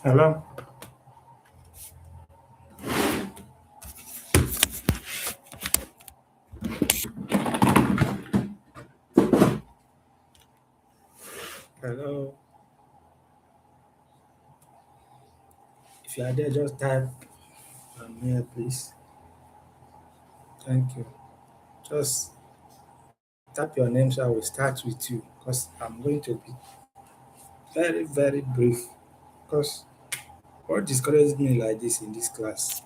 Hello. Hello. If you are there, just type I'm here, please. Thank you. Just type your name so I will start with you because I'm going to be very, very brief. Because what discourages me like this in this class?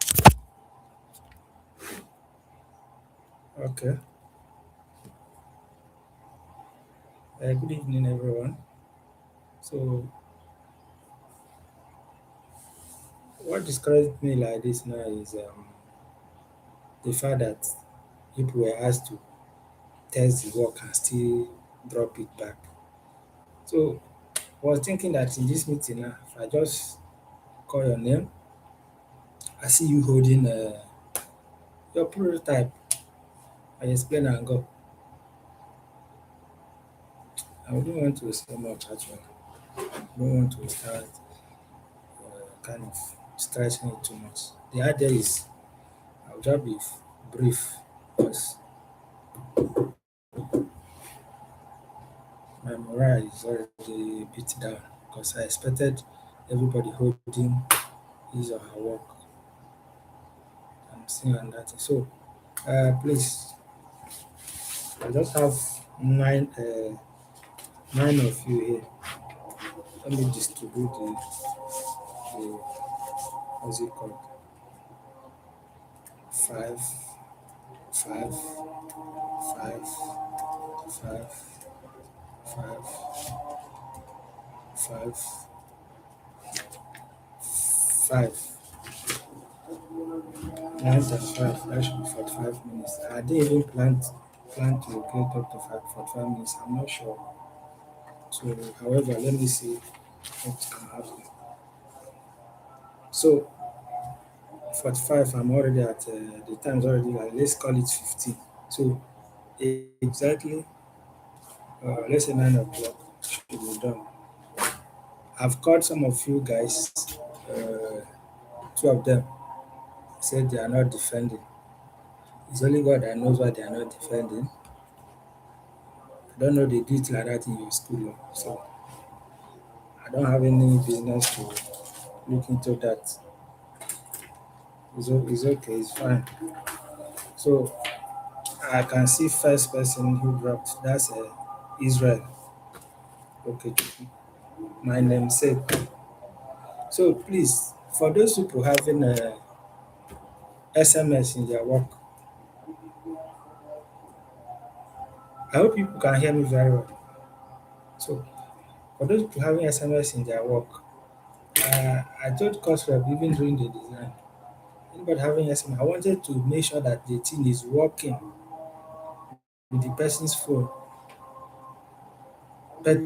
Okay. Good evening, everyone. So, what discourages me like this now is the fact that people were asked to test the work and still drop it back. So, I was thinking that in this meeting now, if I just call your name, I see you holding your prototype. I explain and go. I wouldn't want to say much actually. I don't want to start kind of stretching it too much. The idea is I'll just be brief because my morale is already a bit down because I expected everybody holding his or her work. I'm seeing on that. So please, I just have nine of you here. Let me distribute the what's it called? Five, five, five, five, five, five, five. 9:35. That should be 45 minutes. I didn't even plan to get up to 45 minutes. I'm not sure. So, however, let me see what can happen. So, 45. I'm already at the time's already like let's call it 15. So, exactly, let's say 9 o'clock should be done. I've called some of you guys. Uh, Two of them said they are not defending. It's only God that knows why they are not defending. I don't know they do it like that in your school. So I don't have any business to look into that. It's okay, it's fine. So I can see first person who dropped. That's Israel. Okay, my namesake. So please, for those people having SMS in their work, I hope people can hear me very well. So for those people having SMS in their work, I told Cosrep even during the design, anybody having SMS, I wanted to make sure that the thing is working with the person's phone. But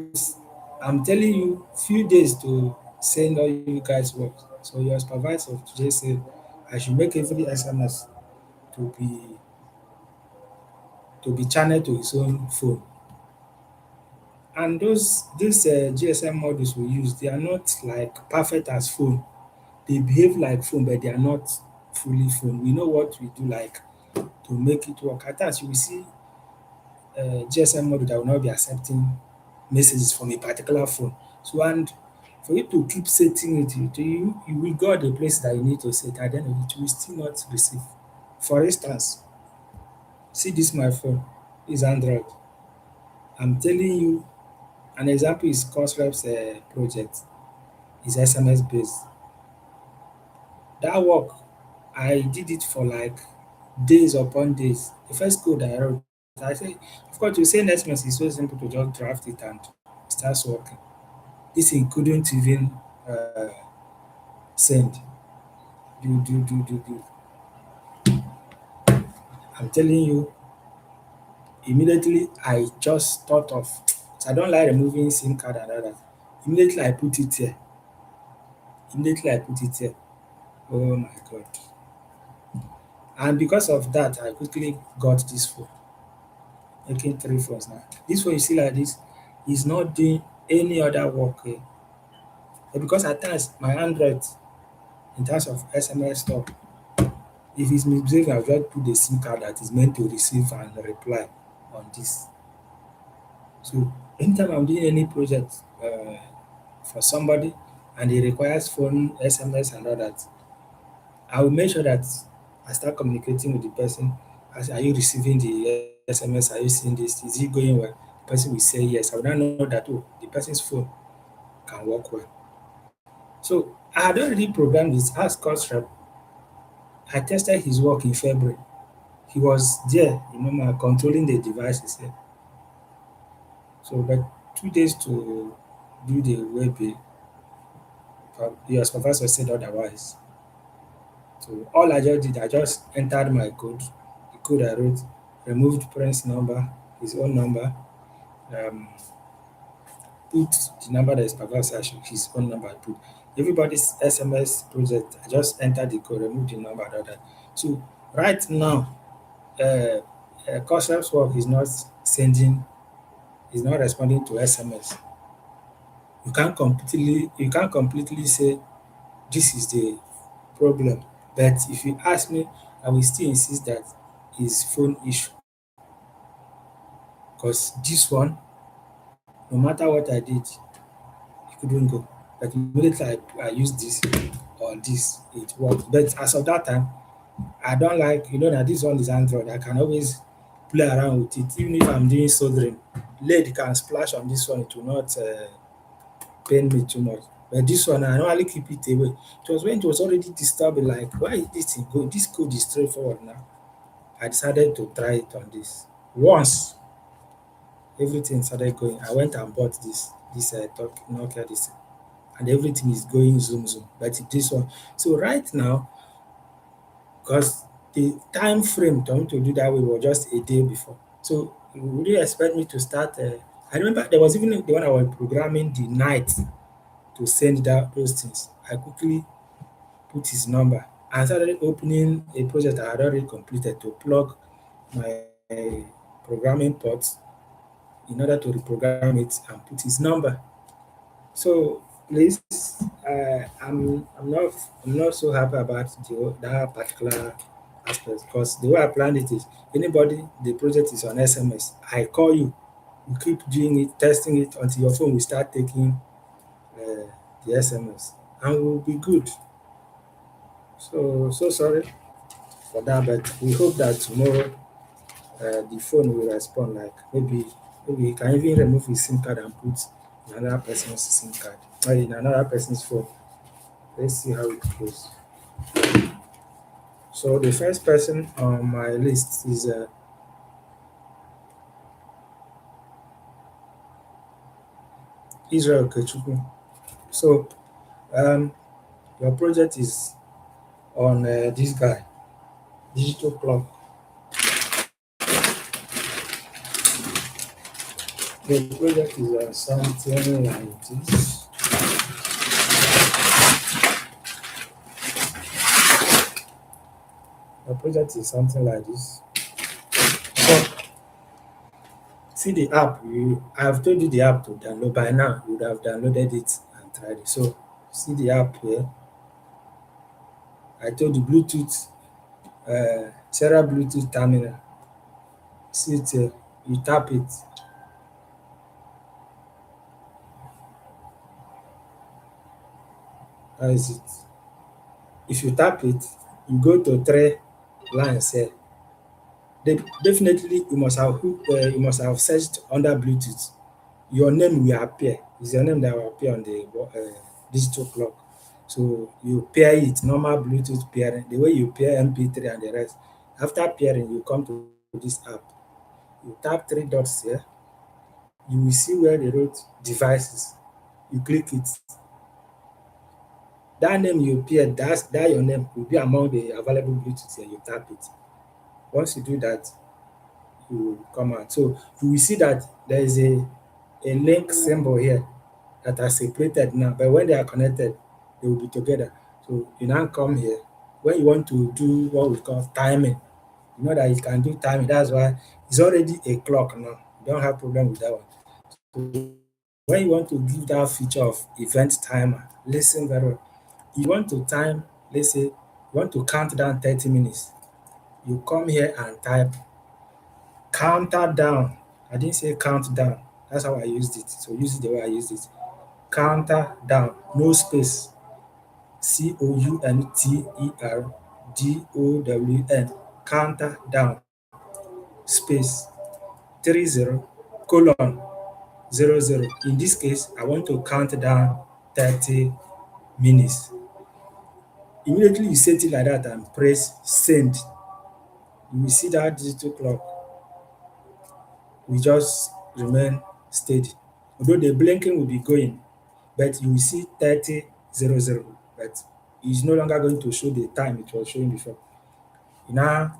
I'm telling you, few days to send all you guys work. So your supervisor today said I should make every SMS to be channeled to his own phone. And these GSM models we use, they are not like perfect as phone. They behave like phone, but they are not fully phone. We know what we do like to make it work. At times you will see GSM model that will not be accepting messages from a particular phone. So and for you to keep setting it, you will go the place that you need to set, and then it will still not receive. For instance, see this my phone is Android. I'm telling you, an example is Cosrep's project is SMS based. That work, I did it for like days upon days. The first code I wrote, I say, of course, you say SMS is so simple to just draft it and it starts working. This thing couldn't even uh, send. Do. I'm telling you, immediately I just thought of, so I don't like removing SIM card and all that. Immediately I put it here. Immediately I put it here. Oh my God. And because of that, I quickly got this phone, making three phones now. This phone you see like this is not doing any other work. But because at times my Android, in terms of SMS stuff, if it's misbehaving, I'll just put the SIM card that is meant to receive and reply on this. So anytime I'm doing any project for somebody and it requires phone, SMS, and all that, I will make sure that I start communicating with the person. As are you receiving the SMS? Are you seeing this? Is it going well? The person will say yes. I will now know that the person's phone can work well. So I had already programmed this as cost rep. I tested his work in February. He was there, controlling the devices. So, but 2 days to do the web, your supervisor said otherwise. So all I just did, I just entered my code, the code I wrote, removed Prince's number, his own number, um, put the number that is supervisor should his own number I put. Everybody's SMS project, I just entered the code, removed the number and all that. So right now, Cosmos work sending, is not responding to SMS. You can't completely say this is the problem. But if you ask me, I will still insist that is phone issue. Because this one, no matter what I did, it couldn't go. But immediately I used this or this, it worked. But as of that time, I don't like, that this one is Android. I can always play around with it. Even if I'm doing soldering, lead can splash on this one. It will not pain me too much. But this one, I normally keep it away. It was when it was already disturbing, like, why is this thing going? This code is straightforward now. I decided to try it on this. Once everything started going, I went and bought this Nokia this, and everything is going zoom zoom. But this one, so right now, because the time frame to me to do that way was just a day before. So would you expect me to start? I remember there was even the one I was programming the night to send that those things. I quickly put his number and started opening a project I had already completed to plug my programming ports in order to reprogram it and put his number. So please, I'm not so happy about that particular aspect because the way I planned it is anybody the project is on SMS, I call you, you keep doing it, testing it until your phone will start taking uh, the SMS and we'll be good. So sorry for that, but we hope that tomorrow the phone will respond. Like maybe he can even remove his SIM card and put in another person's SIM card or in another person's phone. Let's see how it goes. So the first person on my list is Israel Kechukwu. So um, your project is on this guy, digital clock. The project is something like this. The project is something like this. So see the app. I've told you the app to download by now. You would have downloaded it and tried it. So see the app here. I told you Bluetooth, Sarah Bluetooth terminal. See it here. You tap it. That is it. If you tap it, you go to three lines here. Definitely, you must have searched under Bluetooth. Your name will appear. It's your name that will appear on the digital clock. So you pair it, normal Bluetooth pairing, the way you pair MP3 and the rest. After pairing, you come to this app. You tap three dots here. You will see where they wrote devices. You click it. That name you paired, that your name will be among the available Bluetooth here. You tap it. Once you do that, you come out. So you will see that there is a link symbol here that are separated now, but when they are connected, they will be together. So you now come here. When you want to do what we call timing, you know that you can do timing. That's why it's already a clock now. You don't have problem with that one. So when you want to give that feature of event timer, Listen very well. You want to time, let's say, you want to count down 30 minutes. You come here and type counter down. I didn't say count down. That's how I used it. So use it the way I used it. Counter down, no space. COUNTERDOWN. Counter down, space 30 colon 00. In this case, I want to count down 30 minutes. Immediately you set it like that and press send, you will see that digital clock will just remain steady. Although the blinking will be going, but you will see 30:00, but it's no longer going to show the time it was showing before. You now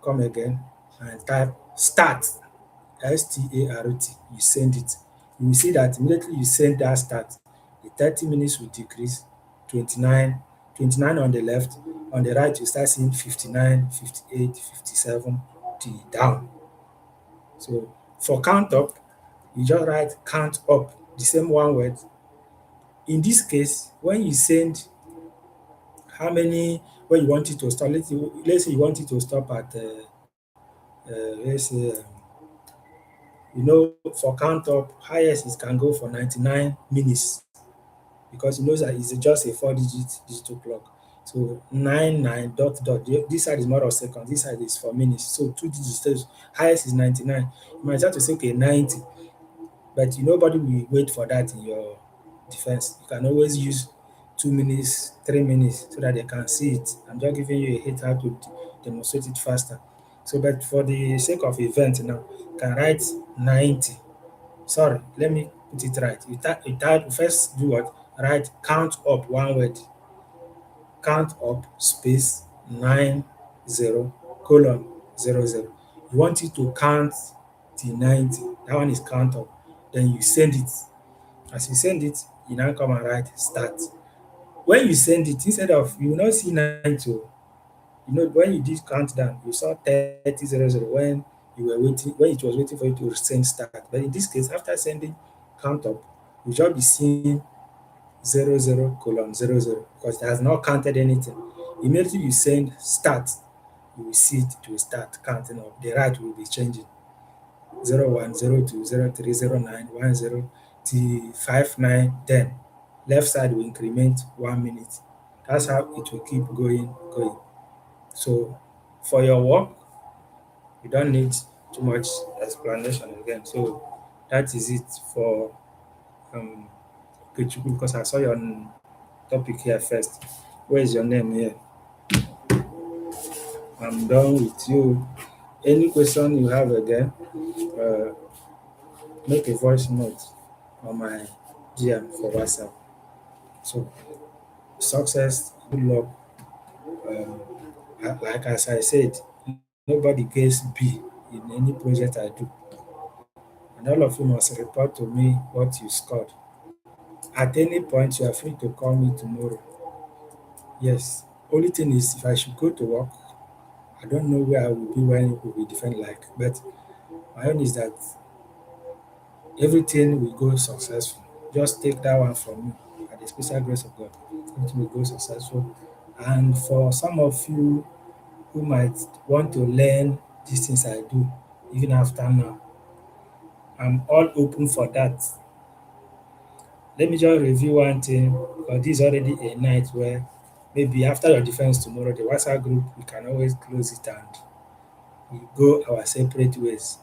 come again and type start, START, you send it. You will see that immediately you send that start, the 30 minutes will decrease, 29, 29 on the left, on the right you start seeing 59, 58, 57 till down. So for count up, you just write count up, the same one word. In this case, when you send how many, when you want it to stop, let's say you want it to stop at let's say for count up, highest it can go for 99 minutes, because you know that it's just a 4-digit digital clock. So 99 dot dot. This side is more of seconds, this side is for minutes. So 2 digits, so highest is 99. You might have to say okay 90, but nobody will wait for that in your defense. You can always use 2 minutes, 3 minutes so that they can see it. I'm just giving you a hint how to demonstrate it faster. So, but for the sake of event now, you can write 90. Sorry, let me put it right. You first do what? Write count up, one word. Count up space 90 colon 00. You want it to count till 90. That one is count up. Then you send it. As you send it, you now come and write start. When you send it, instead of, you will not see 90 o. When you did countdown, you saw 30:00 when you were waiting, when it was waiting for you to send start. But in this case, after sending count up, you just be seeing 00 colon 00, because it has not counted anything. Immediately you send start, you will see it will start counting up. The right will be changing 01, 02, 03, 09, 10 till 59, 10. Left side will increment 1 minute. That's how it will keep going. So for your work, you don't need too much explanation again. So that is it for um Okechukwu, because I saw your topic here first. Where is your name here? I'm done with you. Any question you have again, uh, make a voice note on my GM for WhatsApp. So success, good luck. Um, like as I said, nobody gets B in any project I do, and all of you must report to me what you scored. At any point, you are free to call me tomorrow. Yes. Only thing is, if I should go to work, I don't know where I will be when it will be different like. But my own is that everything will go successful. Just take that one from me. By the special grace of God, everything will go successful. And for some of you who might want to learn these things I do, even after now, I'm all open for that. Let me just review one thing, because this is already a night where maybe after your defense tomorrow, the WhatsApp group, we can always close it and we go our separate ways.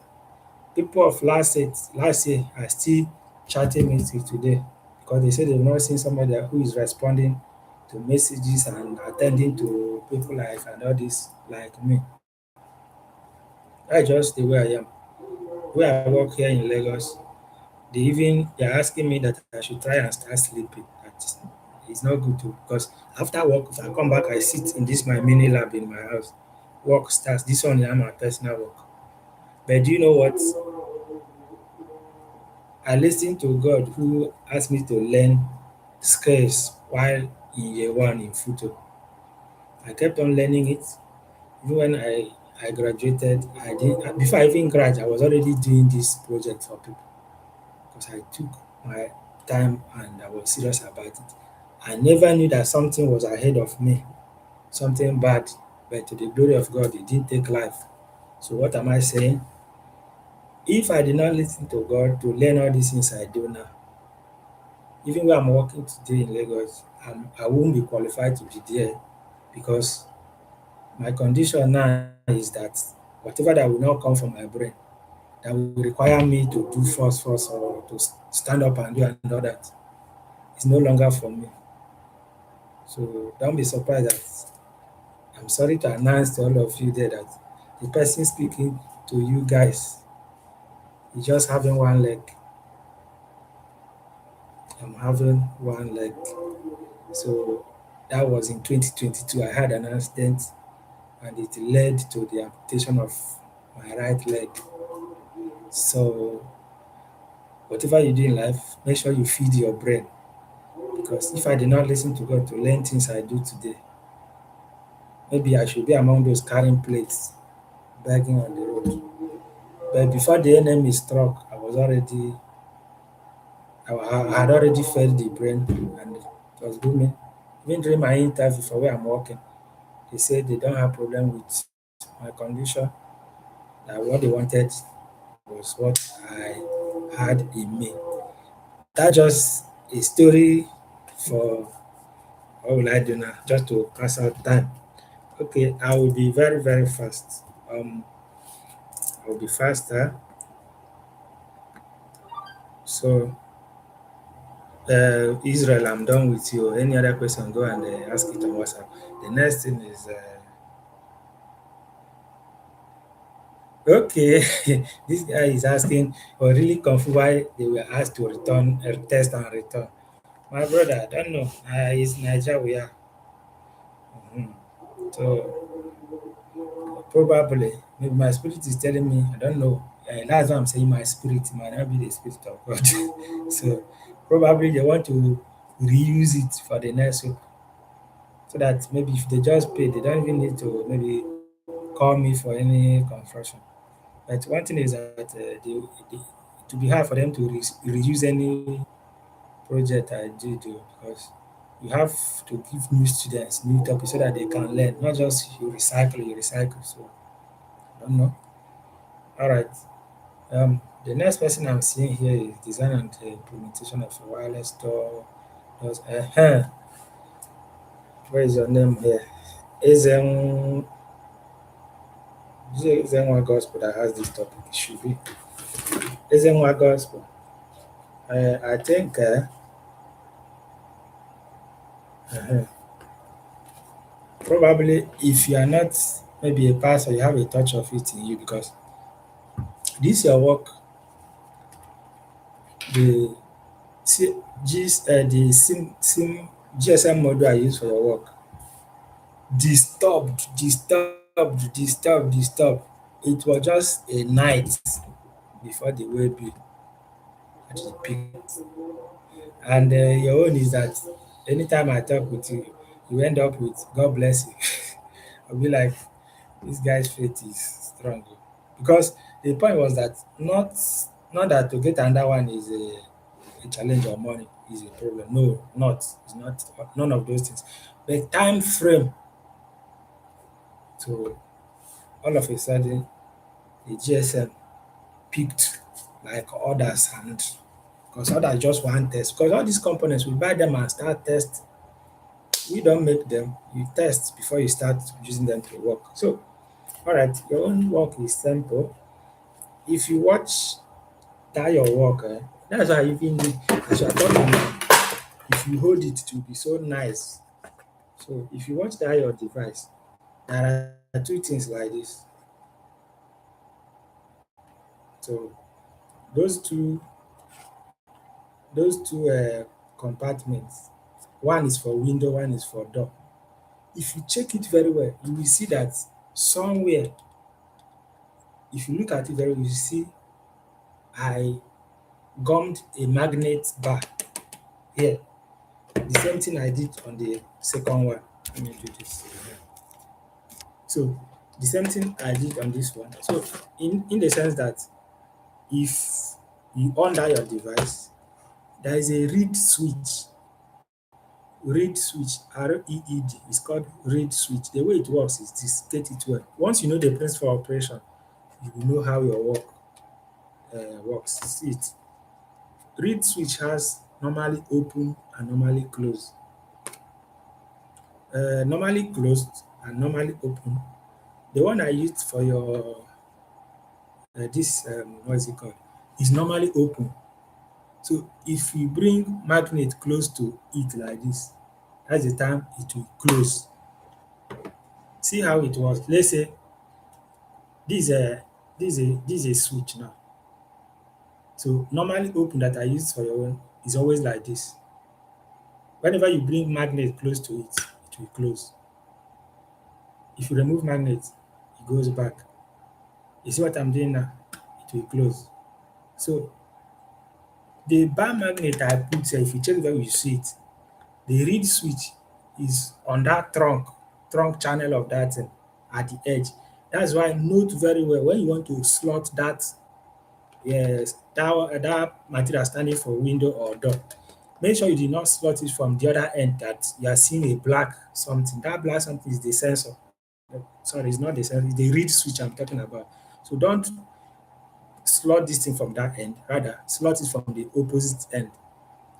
People of last year are still chatting me till today, because they say they've not seen somebody who is responding to messages and attending to people like and all this like me. That's just the way I am. Where I work here in Lagos, they're asking me that I should try and start sleeping. That is not good too, because after work, if I come back, I sit in this my mini lab in my house. Work starts. This one is my personal work. But do you know what? I listened to God who asked me to learn skills while in year one in photo. I kept on learning it. Even when I graduated, I did before I even grad, I was already doing this project for people, because I took my time and I was serious about it. I never knew that something was ahead of me, something bad, but to the glory of God, it didn't take life. So what am I saying? If I did not listen to God to learn all these things I do now, even where I'm working today in Lagos, I won't be qualified to be there because my condition now is that whatever that will not come from my brain, that will require me to do first or to stand up and do and all that, is no longer for me. So don't be surprised that I'm sorry to announce to all of you there that the person speaking to you guys is just having one leg. I'm having one leg. So that was in 2022. I had an accident and it led to the amputation of my right leg. So whatever you do in life, make sure you feed your brain. Because if I did not listen to God to learn things I do today, maybe I should be among those carrying plates, begging on the road. But before the enemy struck, I had already fed the brain and it was booming. Even during my interview for where I'm working, they said they don't have problem with my condition, that what they wanted was what I had in me. That's just a story for what will I do now, just to pass out time. Okay, I will be very, very fast. I will be faster. So, Israel, I'm done with you. Any other question, go and ask it on WhatsApp. The next thing is, okay, this guy is asking, or really confused why they were asked to return, test and return. My brother, I don't know. It's Nigeria we are. Mhm. So, probably, maybe my spirit is telling me, I don't know. That's why I'm saying my spirit might not be the spirit of God. So probably they want to reuse it for the next week so that maybe if they just pay, they don't even need to maybe call me for any confession. But one thing is that it will be hard for them to reuse any project I do because you have to give new students new topics so that they can learn, not just you recycle. So I don't know. All right. The next person I'm seeing here is design and implementation of a wireless door. Where is your name here? Ezen, is it Ezenwa Gospel that has this topic? It should be Ezenwa Gospel. I think uh, probably if you are not maybe a pastor, you have a touch of it in you because this your work, the C, the GSM module I use for your work disturbed. It was just a night before the way be at the peak. And your own is that anytime I talk with you, you end up with God bless you. I'll be like, this guy's faith is strong. Because the point was that not that to get another one is a challenge or money is a problem. No, not. It's not none of those things. But time frame to all of a sudden the GSM picked like others and because others just want test. Because all these components we buy them and start test. We don't make them. You test before you start using them to work. So, all right, your own work is simple. If you watch that your work, that's why even as you are talking now, if you hold it, it will be so nice. So, if you watch that your device, there are two things like this. So, those two those two compartments, one is for window, one is for door. If you check it very well, you will see that somewhere, if you look at it very well, you see I gummed a magnet bar here. The same thing I did on the second one. Let me do this. So the same thing I did on this one. So in the sense that if you on that your device, there is a read switch read switch, REED, is called read switch. The way it works is this, get it well. Once you know the principle of operation, you will know how your work works. See it. Read switch has normally open and normally closed. Normally closed and normally open. The one I used for your this what is it called is normally open. So if you bring magnet close to it like this, that's the time it will close. See how it works. Let's say this is a this is a switch now. So normally open that I use for your own is always like this. Whenever you bring magnet close to it, it will close. If you remove magnet, it goes back. You see what I'm doing now? It will close. So the bar magnet I put here, if you check where you see it, the reed switch is on that trunk channel of that thing at the edge. That's why note very well when you want to slot that yes that material standing for window or door. Make sure you do not slot it from the other end that you are seeing a black something. That black something is the sensor. Sorry, it's not the sensor, it's the reed switch I'm talking about. So don't slot this thing from that end, rather slot it from the opposite end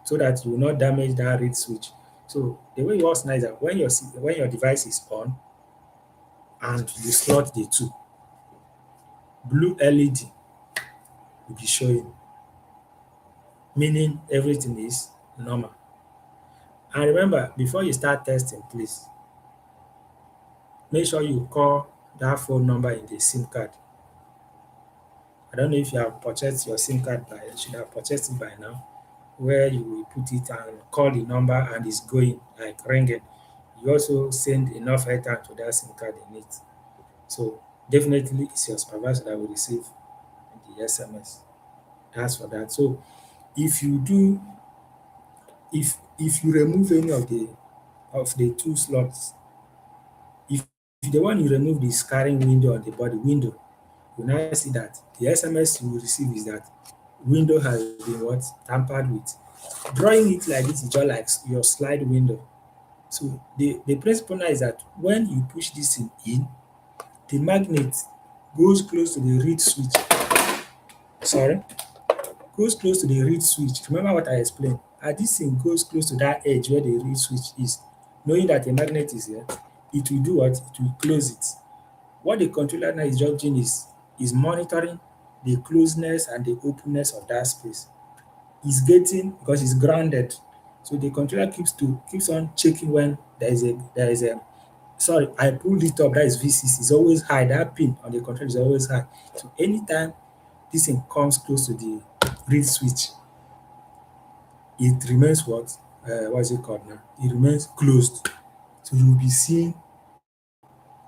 so that you will not damage that reed switch. So the way it works now is that when your device is on and you slot the two, blue LED will be showing, meaning everything is normal. And remember, before you start testing, please make sure you call that phone number in the SIM card. I don't know if you have purchased your SIM card by you should have purchased it by now, where you will put it and call the number and it's going like ringing. You also send enough airtime to that SIM card in it. So definitely it's your supervisor that will receive the SMS. That's for that. So if you do if you remove any of the two slots, if the one you remove is carrying window on the body window, you now see that the SMS you will receive is that window has been what tampered with. Drawing it like this is just like your slide window. So the principle now is that when you push this thing in, the magnet goes close to the reed switch. Sorry, goes close to the reed switch. Remember what I explained? And this thing goes close to that edge where the reed switch is. Knowing that a magnet is here, it will do what? It will close it. What the controller now is just doing is monitoring the closeness and the openness of that space. It's getting because it's grounded. So the controller keeps on checking when there is a sorry, I pulled it up, that is VCC, it's always high. That pin on the controller is always high. So anytime this thing comes close to the reed switch, it remains what is it called now? It remains closed. So you'll be seeing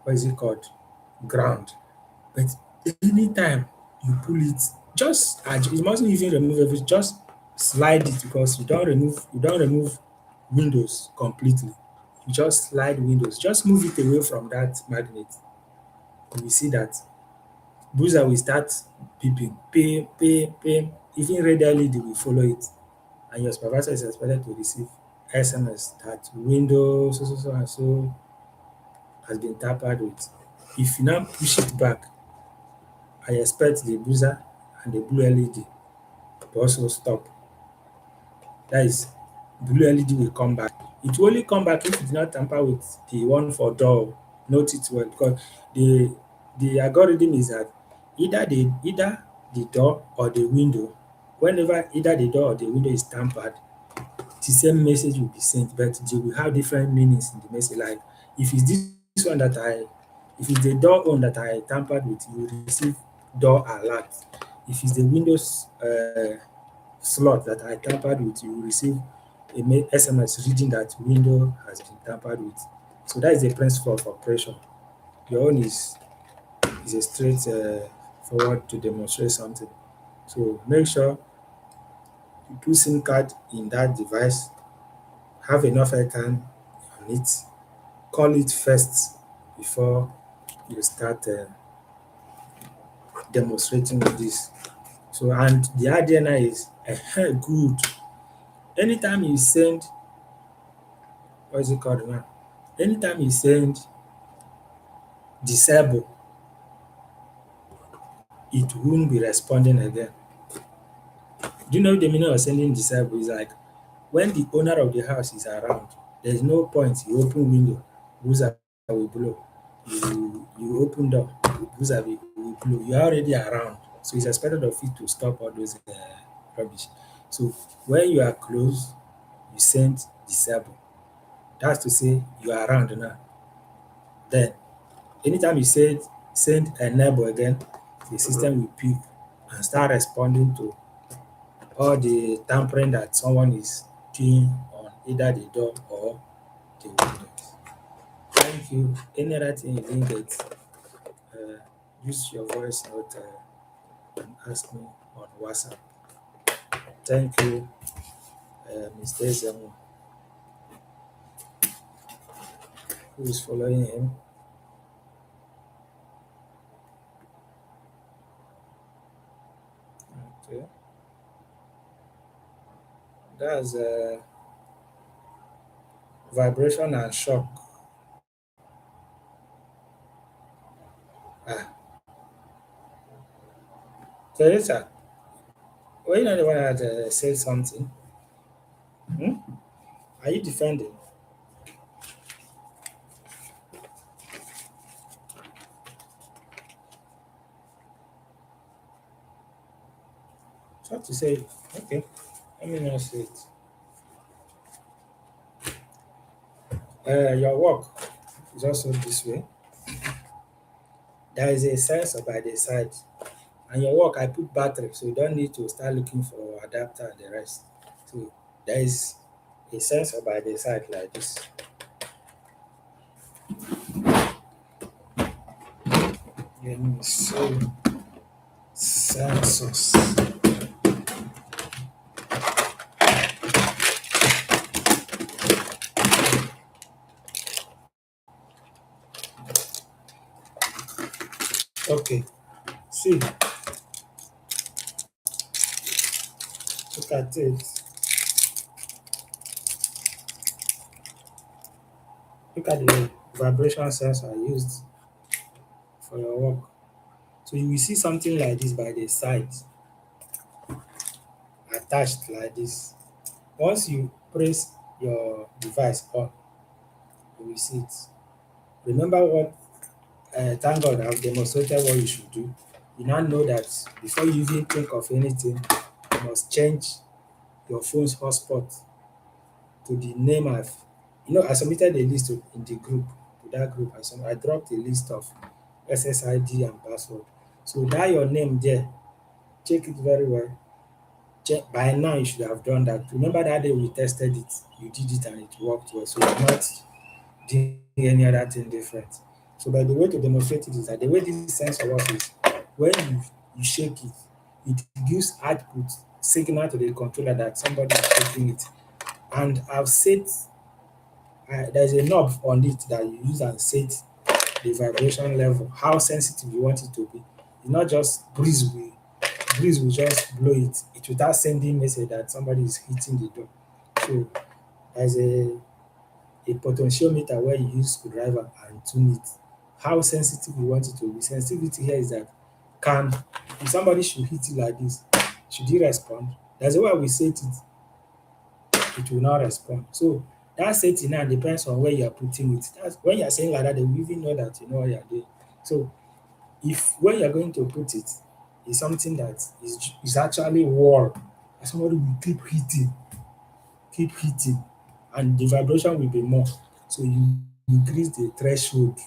what is it called? Ground. But anytime you pull it, you mustn't even remove everything, just slide it because you don't remove windows completely. You just slide windows. Just move it away from that magnet. You will see that buzzer will start beeping, ping, ping, ping. Even red LED will follow it. And your supervisor is expected to receive SMS that window so so so and so has been tampered with. If you now push it back, I expect the buzzer and the blue LED to also stop. That is, blue LED will come back. It will only come back if you do not tamper with the one for door. Note it well because the the algorithm is that either the door or the window, whenever either the door or the window is tampered, the same message will be sent, but they will have different meanings in the message. Like if it's this one that if it's the door on that I tampered with, you will receive door alert. If it's the Windows slot that I tampered with, you will receive a SMS reading that window has been tampered with. So that is the principle of operation. Your own is a straight forward to demonstrate something. So make sure you put SIM card in that device, have enough airtime on it, call it first before you start demonstrating with this. So and the idea now is good. Anytime you send what is it called now? Anytime you send disable, it won't be responding again. Do you know the meaning of sending disable? Is like when the owner of the house is around, there's no point you open window, boozer will blow. You open door, boozer will blow. You're already around. So it's expected of you to stop all those rubbish. So when you are close, you send disable. That's to say you are around now. Then anytime you send enable again, the system will pick and start responding to all the tampering that someone is doing on either the door or the windows. Thank you. Any other thing you didn't get, use your voice note and ask me on WhatsApp. Thank you, Mr. Zemu, who is following him. Okay. That's vibration and shock. Ah, Teresa, were you not the one that said something? Hmm? Are you defending? Try to say it. Okay. Let me not say it. Your work is also this way. There is a sensor by the side. And your work, I put battery, so you don't need to start looking for adapter and the rest. So there is a sensor by the side like this. Let me see. Sensors. Okay. See, look at it. Look at the vibration sensor used for your work. So you will see something like this by the side, attached like this. Once you press your device on, you will see it. Remember what, thank God I've demonstrated what you should do. You now know that before you even think of anything, you must change your phone's hotspot to the name I've, I submitted a list in the group, to that group. I dropped a list of SSID and password. So that your name there, check it very well. Check, by now you should have done that. Remember that day we tested it, you did it and it worked well. So you're not doing any other thing different. So by the way to demonstrate it is that the way this sensor works is when you shake it, it gives output signal to the controller that somebody is shaking it. And I've set, there's a knob on it that you use and set the vibration level, how sensitive you want it to be. It's not just breeze will just blow it. It will start sending message that somebody is hitting the door. So there's a potentiometer where you use screwdriver and tune it. How sensitive you want it to be. Sensitivity here is that can, if somebody should hit it like this, should he respond? There's a way we set it will not respond. So that setting now depends on where you're putting it. That's when you're saying like that, they will even know that you know what you're doing. So if where you're going to put it is something that is actually warm, and somebody will keep hitting, and the vibration will be more. So you increase the threshold.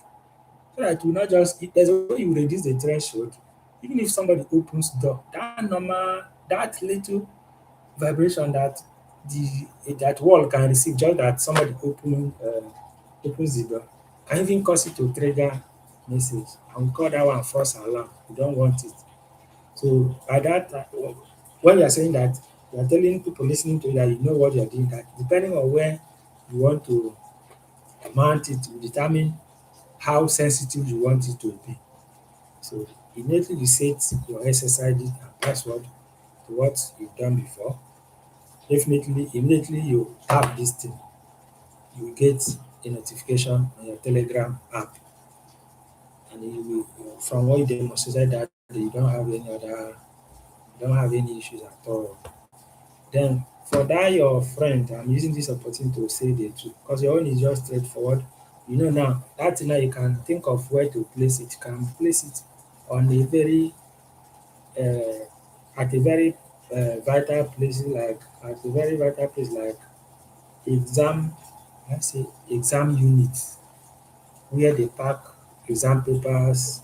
So that will not just, there's a way you reduce the threshold. Even if somebody opens door, that little vibration that that wall can receive, just that somebody opens the door, can even cause it to trigger message. And we call that one false alarm. We don't want it. So by that, when you are saying that, you are telling people listening to you that you know what you are doing. That depending on where you want to mount it, will determine how sensitive you want it to be. So immediately you set your SSID and password to what you've done before. Definitely, immediately you tap this thing. you will get a notification on your Telegram app, and you will, from what you demonstrated that day, you don't have any issues at all. Then for that your friend, I'm using this opportunity to say the truth because your own is just straightforward. You know now that thing now you can think of where to place it. You can place it on a very at a very vital place like exam, let's say exam unit where they pack exam papers.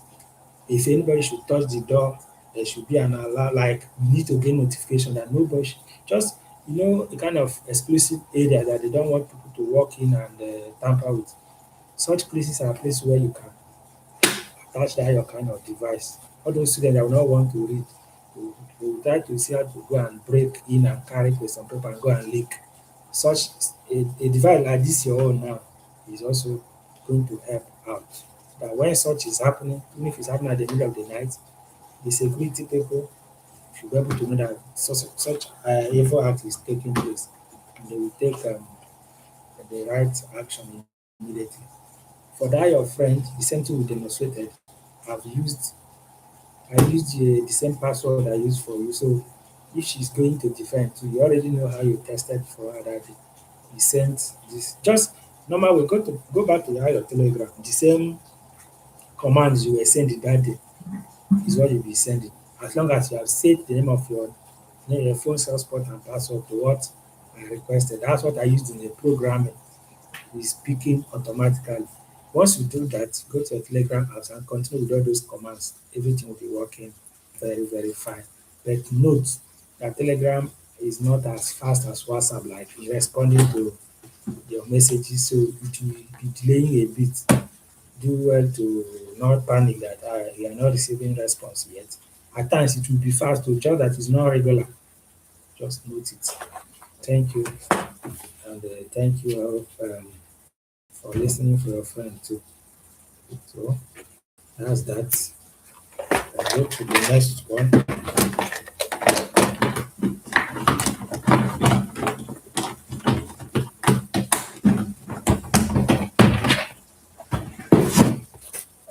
If anybody should touch the door, there should be an alert, like you need to get notification that nobody should, just a kind of exclusive area that they don't want people to walk in and tamper with. Such places are places where you can attach that your kind of device. All those students that will not want to read will try to see how to go and break in and carry question paper and go and leak. Such a device like this your own now is also going to help out. That when such is happening, even if it's happening at the middle of the night, the security people should be able to know that such evil act is taking place. And they will take the right action immediately. For that your friend, the same thing we demonstrated, I've used I used the same password I used for you. So if she's going to defend too, you already know how you tested for her that day. You sent this just normal we go back to your Telegram. The same commands you were sending that day is what you'll be sending. As long as you have set the name of your phone hotspot and password to what I requested. That's what I used in the programming. Is speaking automatically. Once you do that, go to your Telegram apps and continue with all those commands. Everything will be working very, very fine. But note that Telegram is not as fast as WhatsApp, like in responding to your messages, so it will be delaying a bit. Do well to not panic that you are not receiving response yet. At times it will be fast, to just that is not regular. Just note it. Thank you, and thank you all for listening for your friend too. So that's that. I go to the next one.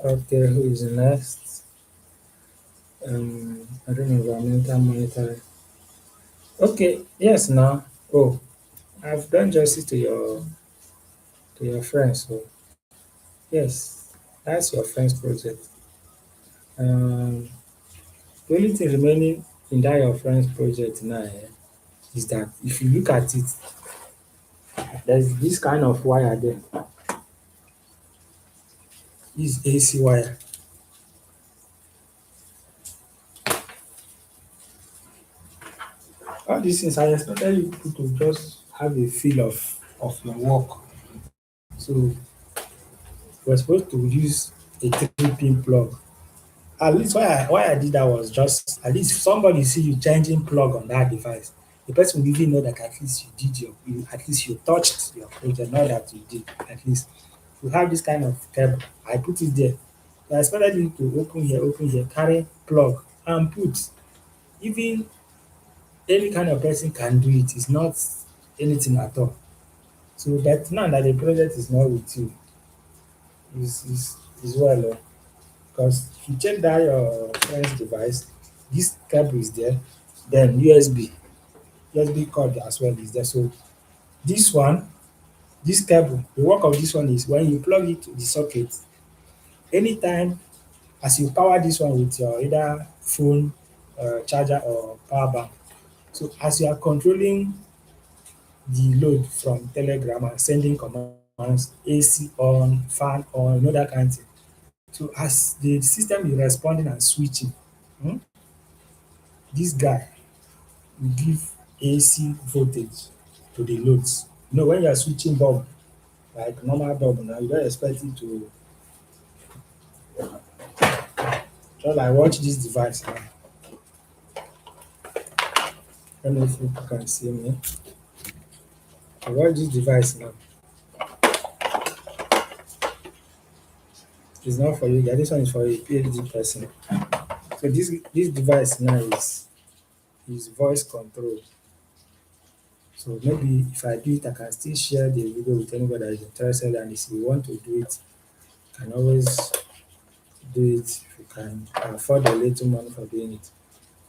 Okay, who is next? I don't know, environmental monitoring. Okay, yes, now. Oh, I've done justice to your friends. So yes, that's your friend's project. Um, the only thing remaining in that your friend's project now is that if you look at it, there's this kind of wire there. This AC wire. All these things I expected you people to just have a feel of your work. So we're supposed to use a 3-pin plug. At least why I did that was just at least if somebody see you changing plug on that device, the person will even know that at least you did at least you touched your project, not that you did. At least if you have this kind of cable, I put it there. So I expected you to open here, carry plug and put. Even any kind of person can do it. It's not anything at all. So that now that the project is not with you is well. Because if you check that your friend's device, this cable is there, then USB cord as well is there. So this one, this cable, the work of this one is when you plug it to the socket, anytime as you power this one with your either phone, charger or power bank. So as you are controlling the load from Telegram and sending commands, AC on, fan on, that kind of thing. So as the system is responding and switching, um dis guy will give AC voltage to the loads. When you are switching bulb like normal bulb now, you don't expect it to just like watch dis device now. I don't know if you can see me. Watch dis device now. It's not for you guys, dis one is for a PhD person. So dis device now is voice control. So maybe if I do it, I can still share the video with anybody that is interested, and if you want to do it, you can always do it if you can afford a little money for doing it.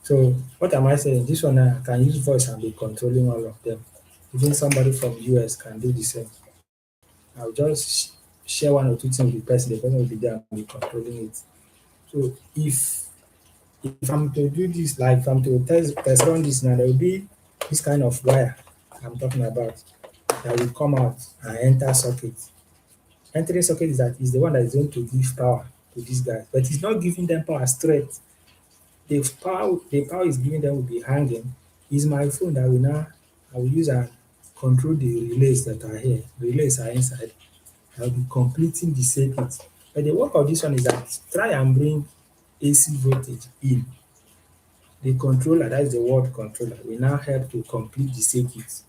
So what am I saying? This one I can use voice and be controlling all of them. Even somebody from US can do the same. I'll just share one or two things with the person will be there and be controlling it. So if I'm to do this, like if I'm to test run this now, there will be this kind of wire I'm talking about that will come out and enter socket. Entering socket is the one that is going to give power to these guys, but it's not giving them power straight. The power is giving them will be hanging. Is my phone that will now I will use and control the relays that are here. Relays are inside. I'll be completing the circuit. But the work of this one is that try and bring AC voltage in. The controller, that is the word controller, will now help to complete the circuit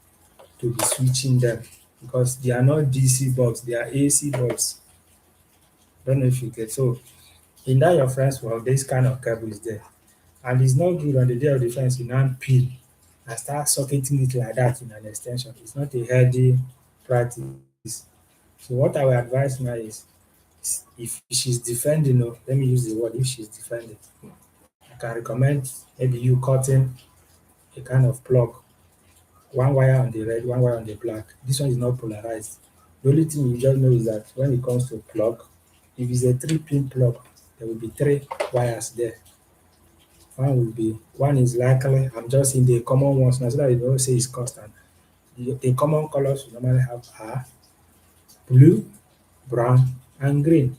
to be switching them because they are not DC bulbs, they are AC bulbs. Don't know if you get. So in that your friends world, this kind of cable is there. And it's not good on the day of defense you now peel and start socketing it like that in an extension. It's not a healthy practice. So what I will advise now is if she's defending, oh, let me use the word if she's defending, I can recommend maybe you cutting a kind of plug, one wire on the red, one wire on the black. This one is not polarized. The only thing you just know is that when it comes to plug, if it's a three-pin plug, there will be three wires there. One is likely, I'm just in the common ones now so that you don't say it's constant. The common colors we normally have are blue, brown, and green.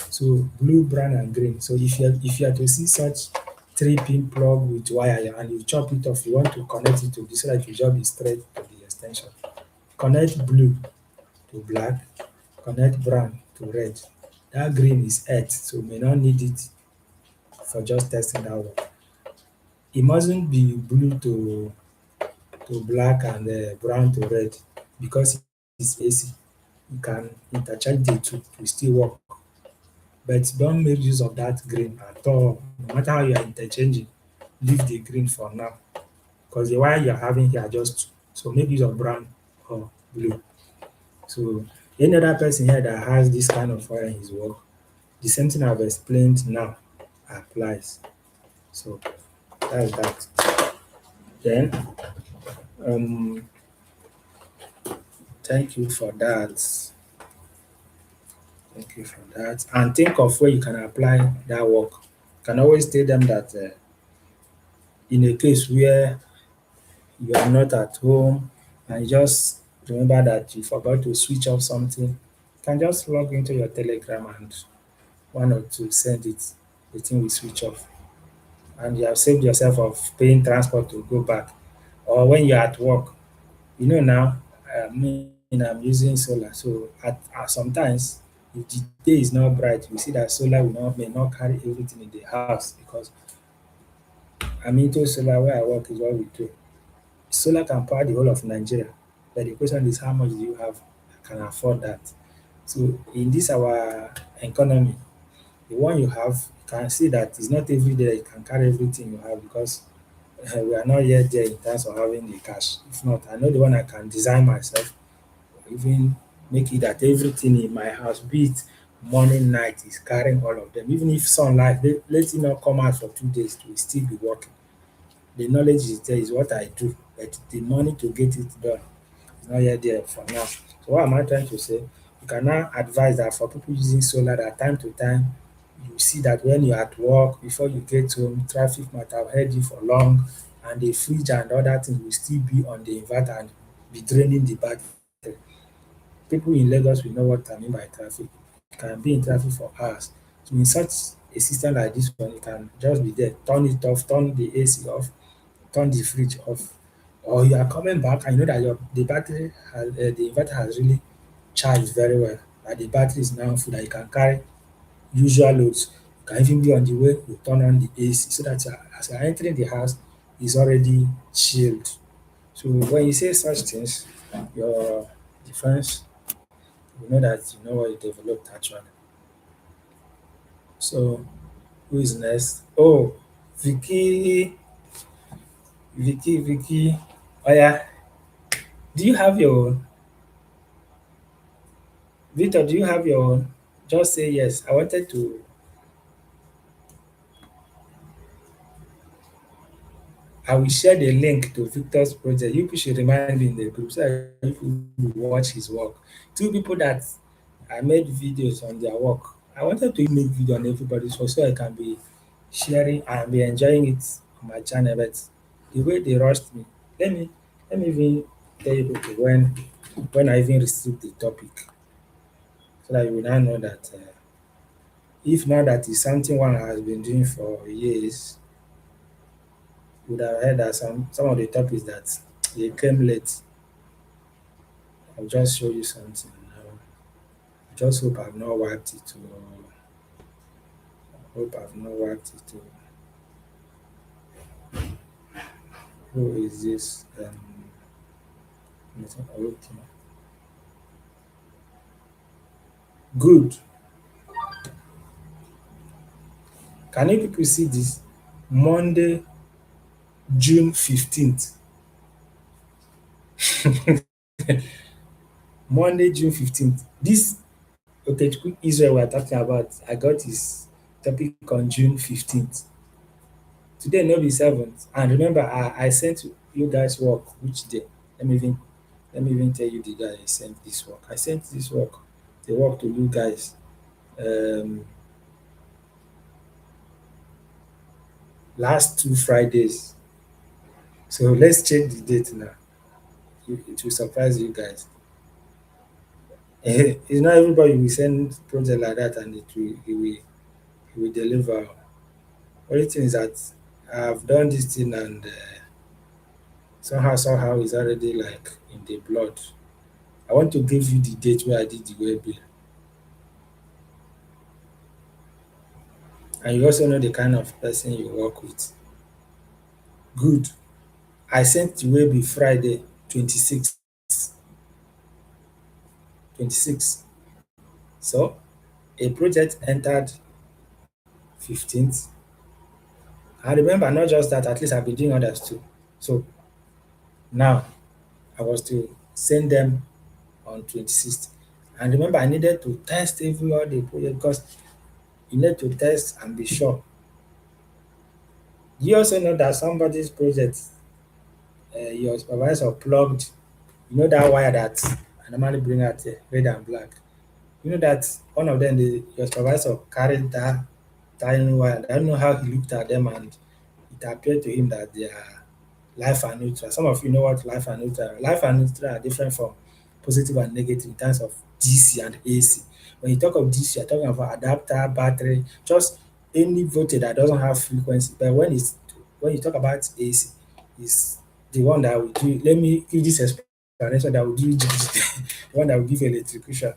So blue, brown, and green. So if you are to see such three-pin plug with wire and you chop it off, you want to connect it to this so that you just be straight to the extension. Connect blue to black, connect brown to red. That green is earth, so you may not need it for just testing that one. It mustn't be blue to black and brown to red because it's AC. You can interchange the two to still work. But don't make use of that green at all. No matter how you are interchanging, leave the green for now. Because the wire you're having here are just two. So make use of brown or blue. So any other person here that has this kind of wire in his work, the same thing I've explained now applies. So that's that. Then um thank you for that. Thank you for that. And think of where you can apply that work. You can always tell them that in a case where you are not at home and you just remember that you forgot to switch off something, you can just log into your Telegram and one or two send it, the thing will switch off. And you have saved yourself of paying transport to go back. Or when you're at work, now, I'm using solar. So at sometimes, if the day is not bright, we see that solar may not carry everything in the house because I'm into solar where I work is what we do. Solar can power the whole of Nigeria, but the question is how much do you have that can afford that? So in this our economy, the one you have, you can see that it's not every day you can carry everything you have because we are not yet there in terms of having the cash. If not, I know the one I can design myself, even make it that everything in my house, be it morning, night, is carrying all of them. Even if sunlight, let it not come out for 2 days, it will still be working. The knowledge is there, is what I do, but the money to get it done is not yet there for now. So what am I trying to say? You can now advise that for people using solar that time to time, you see that when you're at work, before you get home, traffic might have held you for long, and the fridge and other things will still be on the inverter and be draining the battery. People in Lagos will know what I mean by traffic. You can be in traffic for hours. So in such a system like this one, you can just be there, turn it off, turn the AC off, turn the fridge off, or you are coming back and you know that the inverter has really charged very well, that the battery is now full, that you can carry usual loads. You can even be on the way, you turn on the AC so that as you are entering the house, it's already chilled. So when you say such things, your defense, you know that you know what you developed actually. So who is next? Oh, Vicky, Vicky. Oh yeah. Do you have your own? Victor, do you have your own? Just say yes. I wanted to. I will share the link to Victor's project. You people should remind me in the group so that you people will watch his work. Two people that I made videos on their work. I wanted to make video on everybody's work so I can be sharing and be enjoying it on my channel. But the way they rushed me, let me let me even tell you people when I even received the topic, so that you will now know that if not that is something one has been doing for years, you would have heard that some of the topics that they came late. I'll just show you something now. Just hope I've not wiped it. Hope I've not wiped it. Who is this? Okay. Good. Can you people see this? Monday, June 15th. Monday, June 15th. This Okechukwu Israel we're talking about, I got his topic on June 15th. Today no be 7th. And remember, I sent you guys work which day? Let me even let me even tell you the day I sent this work. I sent this work, the work to you guys. Um Last 2 Fridays. So let's check the date now. It will surprise you guys. It's not everybody will send project like that and it will deliver. Only thing is that I've done this thing and somehow it's already like in the blood. I want to give you the date where I did the web bill, and you also know the kind of person you work with. Good. I sent the web bill Friday 26, 26. So a project entered 15th. And remember, not just that, at least I've been doing others too. So now I was to send them on 26th. And remember, I needed to test every other project because you need to test and be sure. You also know that somebody's project, your supervisor plugged, you know that wire that I normally bring out red and black. You know that one of them, your supervisor carried that tiny wire. I don't know how he looked at them and it appeared to him that they are life and neutral. Some of you know what life and neutral are. Life and neutral are different from positive and negative in terms of DC and AC. When you talk of DC, you're talking about adapter, battery, just any voltage that doesn't have frequency. But when you talk about AC, it's the one that will do. Let me give this explanation that will do the one that will give electrocution,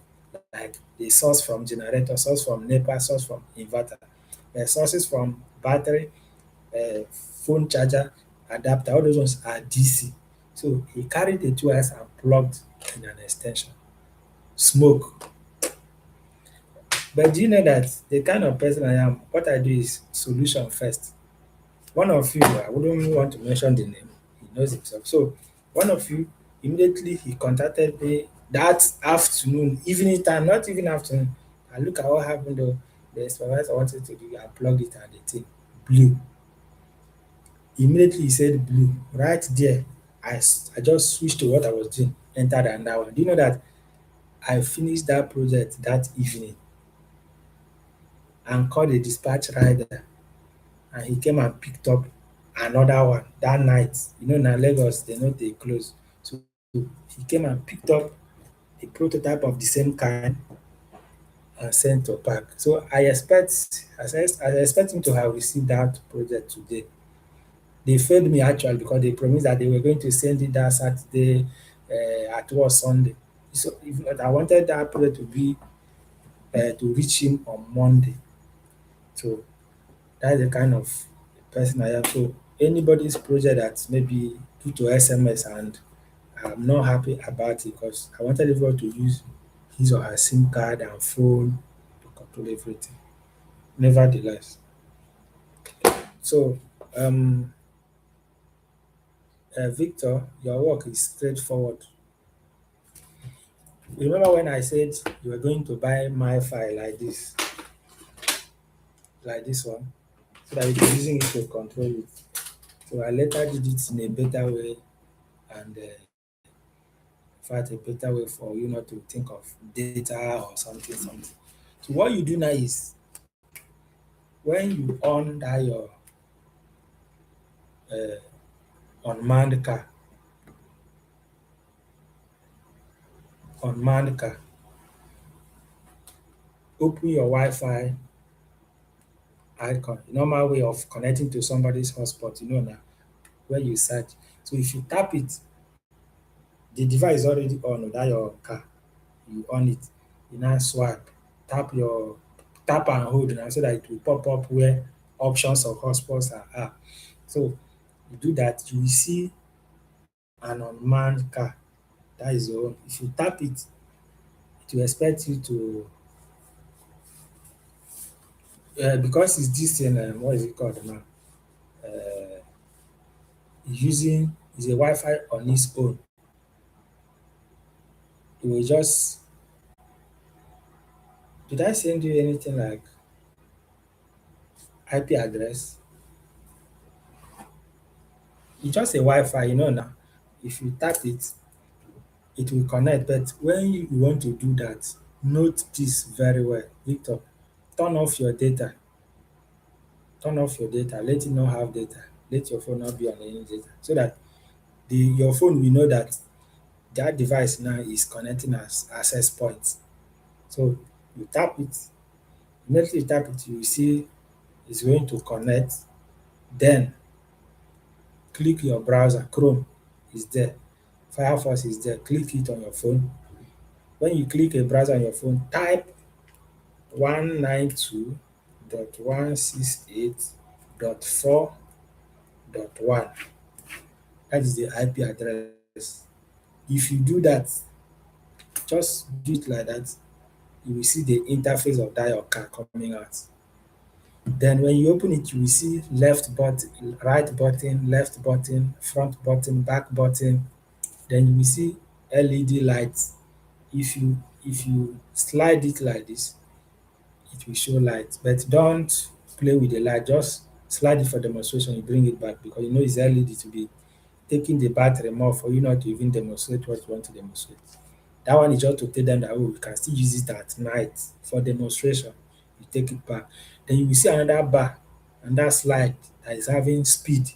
like the source from generator, source from NEPA, source from inverter, sources from battery, phone charger, adapter, all those ones are DC. So he carried the two wires and plugged in an extension. Smoke. But do you know that the kind of person I am, what I do is solution first. One of you, I wouldn't want to mention the name, he knows himself. So one of you, immediately he contacted me that afternoon, evening time, not even afternoon. I look at what happened though. The supervisor wanted to do, I plugged it and the thing blew. Immediately he said blue. Right there, I just switched to what I was doing, entered another one. Do you know that I finished that project that evening and called a dispatch rider and he came and picked up another one that night. You know, now Lagos, they know they close. So he came and picked up a prototype of the same kind and sent to park. So I expect him to have received that project today. They failed me actually because they promised that they were going to send it that Saturday at work Sunday. So if not, I wanted that project to be to reach him on Monday. So that's the kind of person I am. So anybody's project that maybe put to SMS and I'm not happy about it because I wanted everyone to use his or her SIM card and phone to control everything. Nevertheless, so um, Victor, your work is straightforward. Remember when I said you were going to buy my file like this one, so that you can using it to control it. So I later did it in a better way and in fact a better way for you not to think of data or something. So what you do now is when you on that your uh, unmanned car, unmanned car, open your Wi-Fi icon, normal way of connecting to somebody's hotspot, you know now, where you search. So if you tap it, the device is already on that your car. You on it, you now swipe, tap your tap and hold now so that it will pop up where options of hotspots are. So you do that, you will see an unmanned car. That is your own. If you tap it, it will expect you to because it's this thing, what is it called now? Uh, using is a Wi-Fi on its own. It will just did I send you anything like IP address? It's just a Wi-Fi, you know now. If you tap it, it will connect. But when you want to do that, note this very well, Victor. Turn off your data. Turn off your data. Let it not have data. Let your phone not be on any data. So that your phone will know that that device now is connecting as access point. So you tap it. Immediately you tap it, you will see it's going to connect. Then click your browser. Chrome is there. Firefox is there. Click it on your phone. When you click a browser on your phone, type 192.168.4.1. That is the IP address. If you do that, just do it like that, you will see the interface of that your car coming out. Then when you open it, you will see left button, right button, left button, front button, back button. Then you will see LED lights. If you slide it like this, it will show light. But don't play with the light. Just slide it for demonstration. You bring it back because you know it's LED to be taking the battery more for you not to even demonstrate what you want to demonstrate. That one is just to tell them that oh, we can still use it at night for demonstration. You take it back. Then you will see another bar and that slide that is having speed.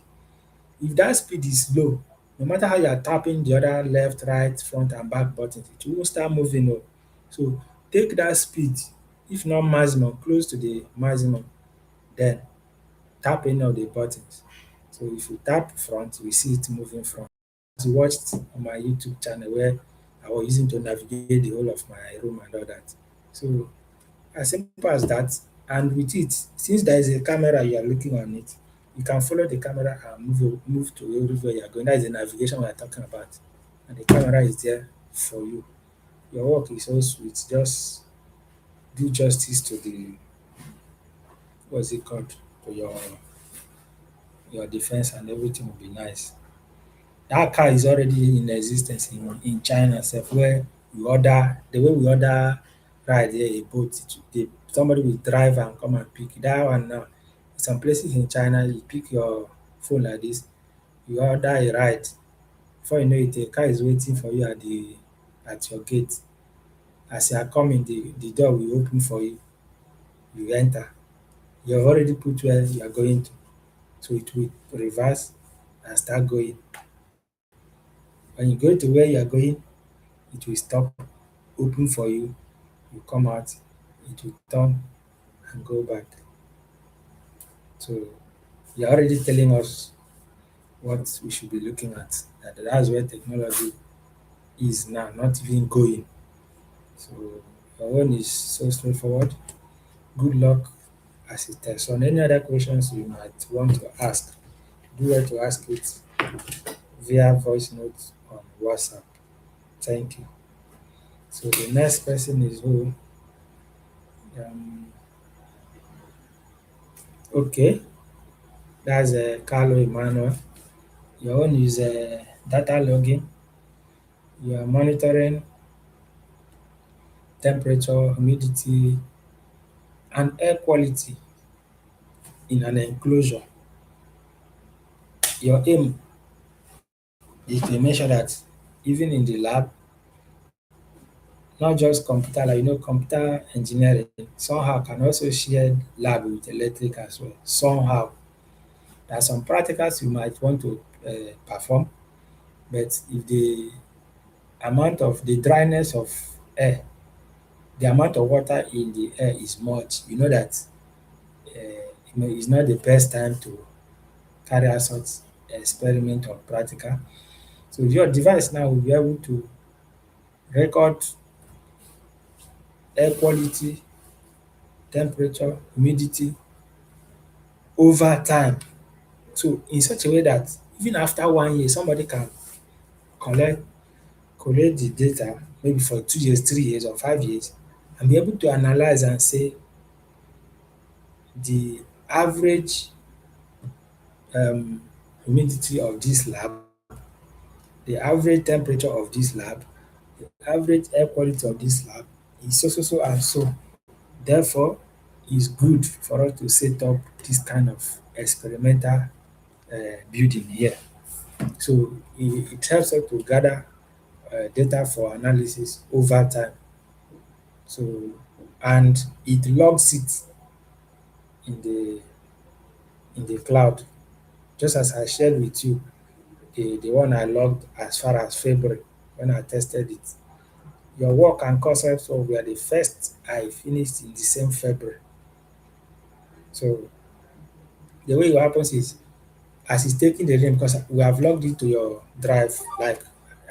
If that speed is low, no matter how you are tapping the other left, right, front and back buttons, it won't start moving up. So take that speed, if not maximum, close to the maximum, then tap any of the buttons. So if you tap front, you will see it moving front. As you watched on my YouTube channel where I was using to navigate the whole of my room and all that. So as simple as that. And with it, since there is a camera you are looking on it, you can follow the camera and move to everywhere you are going. That is the navigation we are talking about. And the camera is there for you. Your work is so sweet. Just do justice to the what's it called? To your defense and everything will be nice. That car is already in existence in China sef where you order the way we order ride here a boat somebody will drive and come and pick you. Dat one now some places in China you pick your phone like dis, you order a ride, before you know it a car is waiting for you at your gate. As you are coming the door will open for you, you enter. You have already put where you are going to, so it will reverse and start going. When you go to where you are going, it will stop, open for you, you come out, it will turn and go back. So you're already telling us what we should be looking at. That's where technology is now, not even going. So your own is so straightforward. Good luck as it is. On any other questions you might want to ask, do well to ask it via voice note on WhatsApp. Thank you. So the next person is who? Um, okay, that's Carlo Emmanuel. Your own is data logging. You are monitoring temperature, humidity, and air quality in an enclosure. Your aim is to measure that even in the lab, not just computer, like computer engineering somehow can also share lab with electric as well. Somehow, there are some practicals you might want to perform, but if the dryness of air, the amount of water in the air is much, you know that it's not the best time to carry out such experiment or practical. So your device now will be able to record air quality, temperature, humidity over time. So in such a way that even after 1 year, somebody can collect collect the data maybe for 2 years, 3 years, or 5 years, and be able to analyze and say the average humidity of this lab, the average temperature of this lab, the average air quality of this lab is so so so and so. Therefore, it's good for us to set up this kind of experimental building here. So it helps us to gather data for analysis over time. So and it logs it in the cloud, just as I shared with you the one I logged as far as February when I tested it. Your work and course also were the first I finished in the same February. So the way it happens is as it's taking the reading, because we have logged it to your drive, like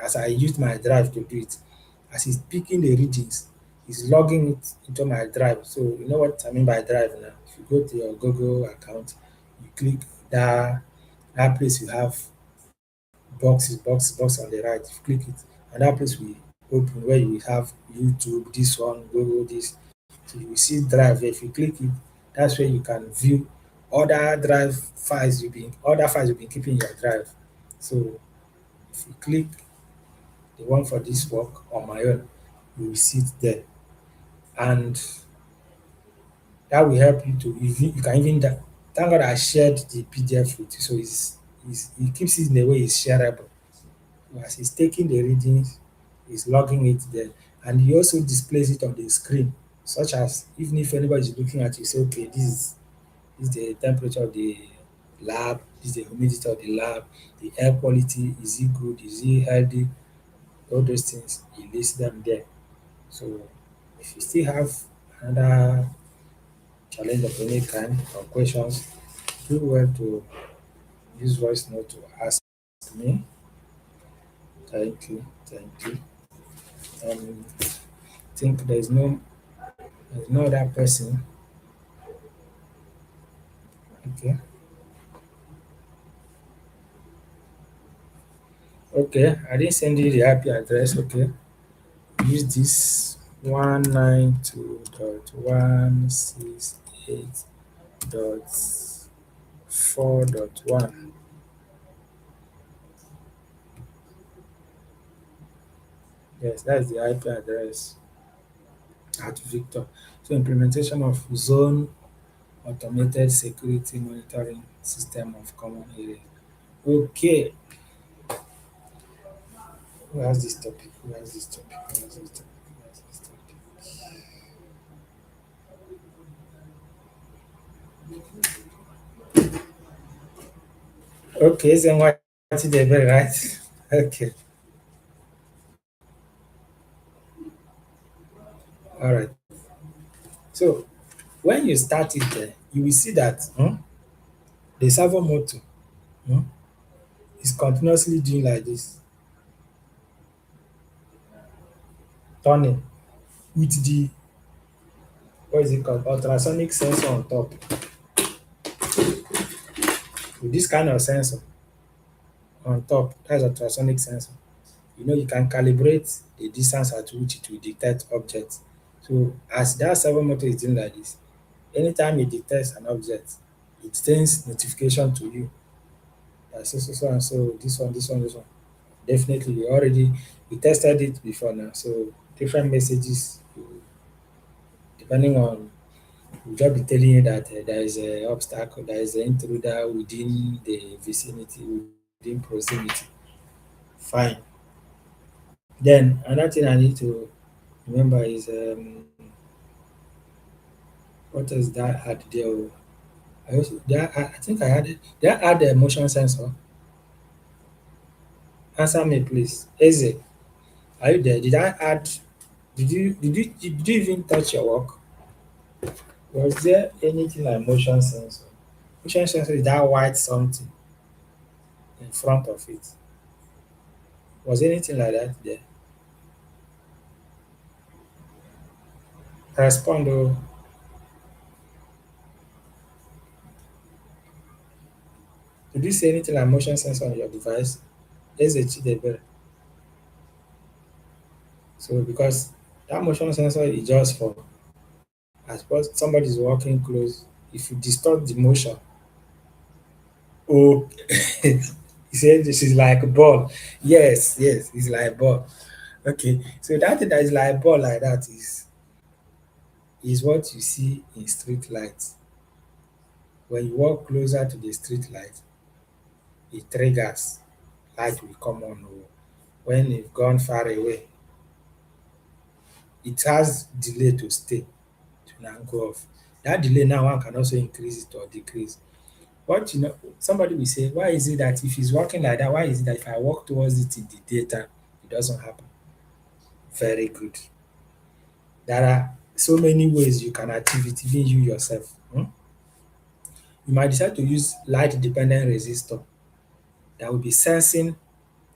as I used my drive to do it, as it's picking the readings, it's logging it into my drive. So you know what I mean by drive now. If you go to your Google account, you click that place you have box on the right, you click it, and that place will open where you will have YouTube, this one, Google, this. So you will see drive. If you click it, that's where you can view other files you've been keeping in your drive. So if you click the one for this work on my own, you will see it there. And that will help you to you can even thank God I shared the PDF with you. So it keeps it in a way it's shareable. As he's taking the readings, he's logging it there, and he also displays it on the screen, such as even if anybody is looking at you, say, okay, this is the temperature of the lab, this is the humidity of the lab, the air quality, is it good, is it healthy, all those things, he lists them there. So if you still have another challenge of any kind or questions, do well to use voice note to ask me. Thank you. Thank you. Think there's no other person. Okay. Okay. I didn't send you the IP address. Okay. Use this 192.168.4.1. Yes, that's the IP address at Victor. So implementation of zone automated security monitoring system of common area. Okay. Who has this topic? Who has this topic? Who has this topic? Who has this topic? Okay, so what they very right? Okay, all right. So when you start it, you will see that the servo motor hmm, is continuously doing like this, turning with the what is it called ultrasonic sensor on top. With this kind of sensor on top, that's ultrasonic sensor. You can calibrate the distance at which it will detect objects. So as that servo motor is doing like this, anytime it detects an object, it sends notification to you that so so so and so this one. Definitely we tested it before now. So different messages You, depending on, will just be telling you that there is a obstacle, there is an intruder within the vicinity, within proximity. Fine. Then another thing I need to remember is what is that add there? Oh? I think I had it. Did I add the motion sensor? Answer me, please. Eze, are you there? Did I add? Did you even touch your work? Was there anything like motion sensor? Motion sensor is that white something in front of it. Was anything like that there? Respond. Oh, did you see anything like motion sensor on your device? Eze Chidebere. So because that motion sensor is just for, I suppose somebody is walking close. If you distort the motion, oh, he said this is like a ball. Yes, yes, it's like ball. Okay, so that thing that is like ball like that is what you see in street lights. When you walk closer to the street light, it triggers, light will come on. Oh. When you've gone far away, it has delay to stay to now go off. That delay now one can also increase it or decrease. But you know, somebody will say, why is it that if it's working like that, why is it that if I walk towards it in the daytime, it doesn't happen? Very good. There are so many ways you can achieve it, even you yourself. You might decide to use light dependent resistor that will be sensing.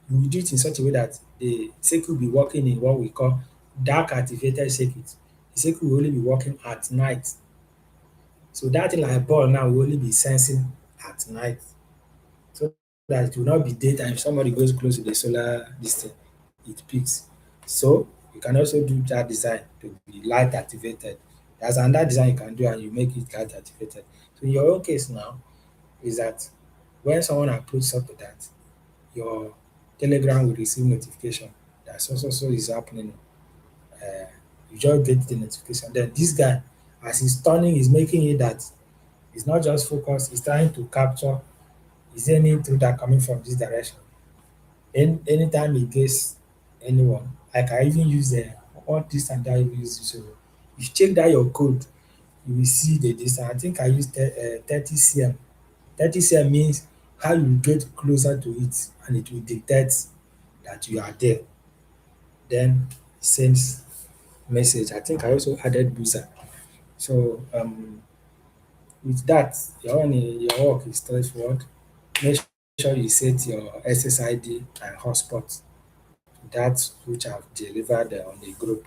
You will do it in such a way that the circuit will be working in what we call dark activated circuit. The circuit will only be working at night. So that thing like ball now will only be sensing at night. So that it will not be daytime. If somebody goes close to the solar this thing, it peaks. So you can also do that design to be light activated. There's another design you can do and you make it light activated. So in your own case now is that when someone approaches up to that, your Telegram will receive notification that so is happening. Uh, you just get the notification. Then this guy, as he's turning, he's making it that he's not just focused, he's trying to capture, is there any intruder coming from this direction? Anytime he gets anyone, like I even use the all this and that I even use. So if you check that your code, you will see the distance. I think I used 30 cm. 30 cm means how you get closer to it and it will detect that you are there. Then sends message. I think I also added buzzer. So with that, your work is straightforward. Make sure you set your SSID and hotspot that which I've delivered on the group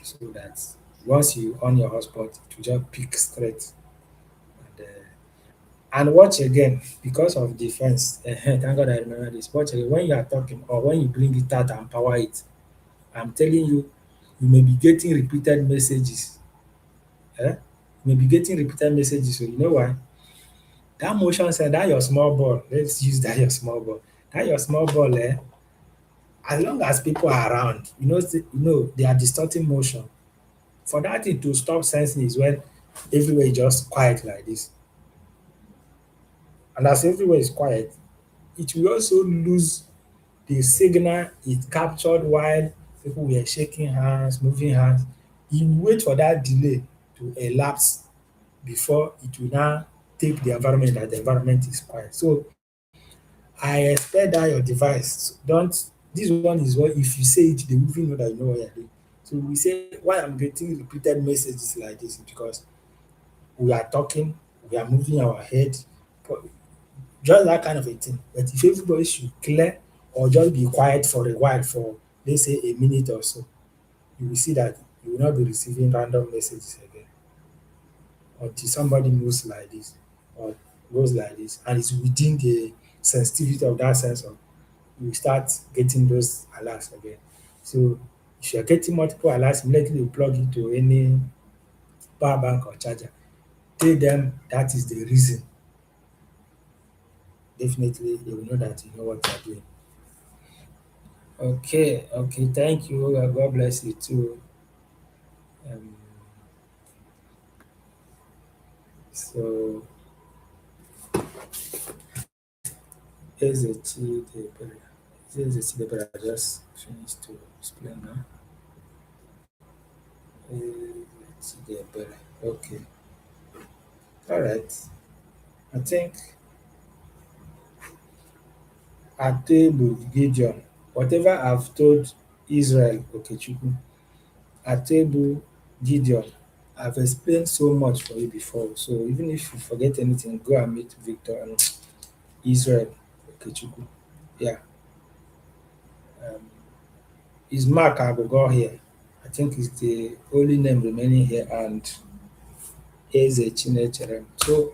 so that once you on your hotspot, it will just pick straight. And watch again because of defense. Thank God I remember this. Watch again when you are talking or when you bring it out and power it. I'm telling you, you may be getting repeated messages. Eh? You may be getting repeated messages. So you know why? That motion sensor, that your small ball. Let's use that your small ball. That your small ball, as long as people are around, they are distorting motion. For that thing to stop sensing is when everywhere is just quiet like this. And as everywhere is quiet, it will also lose the signal it captured while people were shaking hands, moving hands. You wait for that delay to elapse before it will now take the environment that the environment is quiet. So I expect that your device don't this one is what if you say it, they will even know that you know what you're doing. So we say why I'm getting repeated messages like this is because we are talking, we are moving our head, but just that kind of a thing. But if everybody should clear or just be quiet for a while, for let's say a minute or so, you will see that you will not be receiving random messages again until somebody moves like this or goes like this and it's within the sensitivity of that sensor, you will start getting those alerts again. So if you're getting multiple alerts, immediately you plug into any power bank or charger, tell them that is the reason. Definitely they will know that you know what you're doing. Okay, okay, thank you. God bless you too. Um, so Ezechidebere. Ezechidebere, I just finished to explain now. Ezechidebere. Okay. All right. I think Atebu Gideon. Whatever I've told Israel Okechukwu, Atebu Gideon, I've explained so much for you before. So even if you forget anything, go and meet Victor and Israel Okechukwu. Yeah. Um, is Mark Agogo here? I think it's the only name remaining here, and Eze Chinecherem. So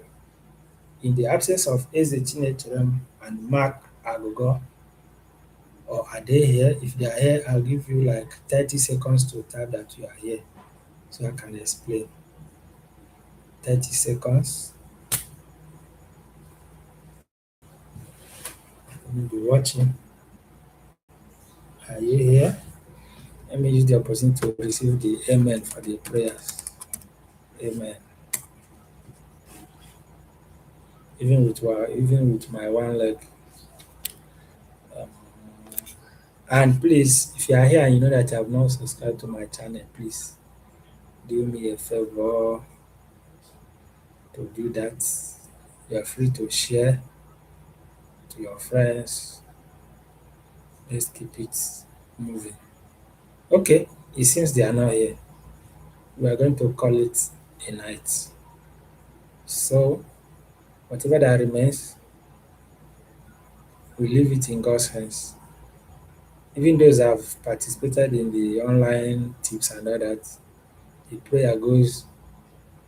in the absence of Eze Chinecherem and Mark Agogo, or are they here? If they are here, I'll give you like 30 seconds to type that you are here so I can explain. 30 seconds. You'll be watching. Are you here? Let me use the opportunity to receive the amen for the prayers. Amen. Even with my one leg. Um, and please, if you are here and you know that you have not subscribed to my channel, please do me a favor to do that. You are free to share to your friends. Let's keep it moving. Okay, it seems they are not here. We are going to call it a night. So, whatever that remains, we leave it in God's hands. Even those that have participated in the online tips and all that, the prayer goes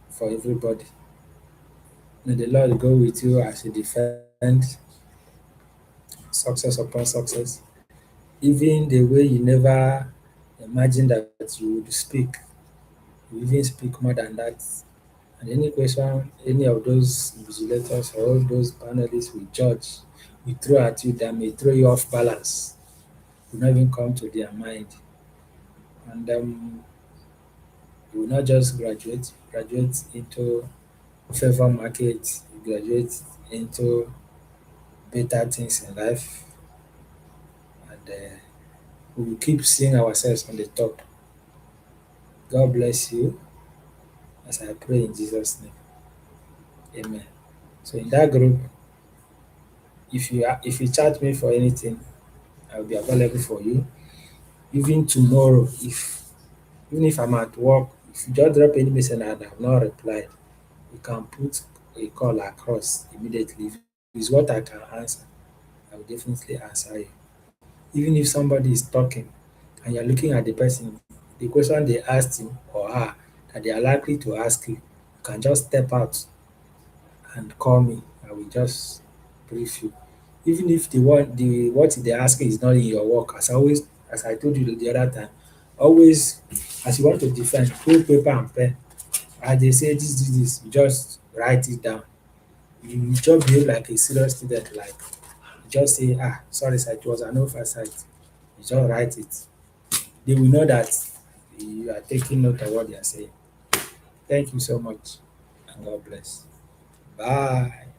for everybody. May the Lord go with you as you defend success upon success. Even the way you never imagined that you would speak, you even speak more than that. And any question any of those vigilators or all those panelists will judge, will throw at you that may throw you off balance, will not even come to their mind. And you will not just graduate into favor market, you graduate into better things in life, and we will keep seeing ourselves on the top. God bless you as I pray in Jesus' name. Amen. So in that group, if you chat me for anything, I'll be available for you. Even tomorrow, even if I'm at work, if you just drop any message and I have not replied, you can put a call across immediately. If it's what I can answer, I will definitely answer you. Even if somebody is talking and you're looking at the person, the question they asked him or her that they are likely to ask you, you can just step out and call me. I will just brief you. Even if the what they asking is not in your work, as I told you the other time, always as you want to defend, pull paper and pen. As they say this, you just write it down. You just behave like a serious student, like you just say, sorry sir, it was an oversight. You just write it. They will know that you are taking note of what they are saying. Thank you so much and God bless. Bye.